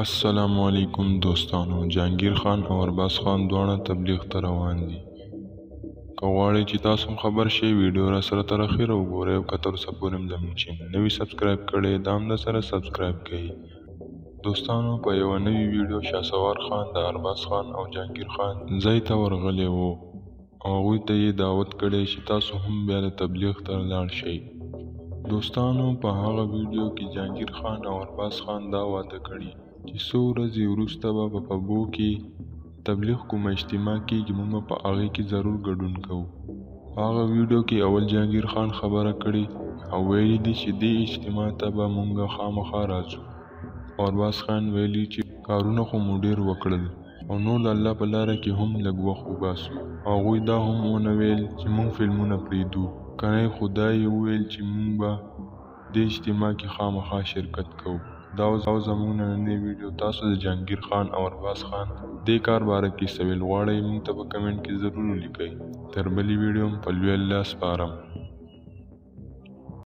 السلام علیکم دوستانو. جهانگیر خان او ارباز خان دواړه تبلیغ ته روان دي. که غواړئ چې تاسو هم خبر شئ ویډیو را سره تر اخره وګورئ او که تر اوسه پورې هم زموږ چینل نه وي سبسکرایب کړی دا هم درسره سبسکرایب کړئ. دوستانو په یوه نوي ویډیو شهسوار خان د ارباز خان او جهانگیر خان ځای ته ورغلی و او هغوی ته یې دعوت کړی چې تاسو هم بیا د تبلیغ ته لاړ شئ. دوستانو په هغه ویډیو کې جهانگیر خان او ارباز خان دا وعده کړي چې څو ورځې وروسته به په پبو کې تبلیغ کومه اجتماع کېږي موږ به په هغې کې ضرور ګډون کوو. په هغه ویډیو کې اول جهانگیر خان خبره کړې او ویلي دي چې دې اجتماع ته به موږ خامخا راځو. ارباز خان ویلي چې کارونه خو مو ډېر وکړل او نور د الله په لاره کې هم لږ وخت وباسو. هغوی دا هم ونه ویل چې موږ فلمونه پرېږدو، کنه یې خو دا یې وویل چې موږ به دې اجتماع کې خامخا شرکت کوو. دا زموږ نننۍ ویډیو. تاسو د جهانگیر خان او ارباز خان دې کار باره کې څه ویل غواړئ موږ ته په کمنټ کې ضرور ولیکئ. تر بلې ویډیو هم په لوی الله سپارم.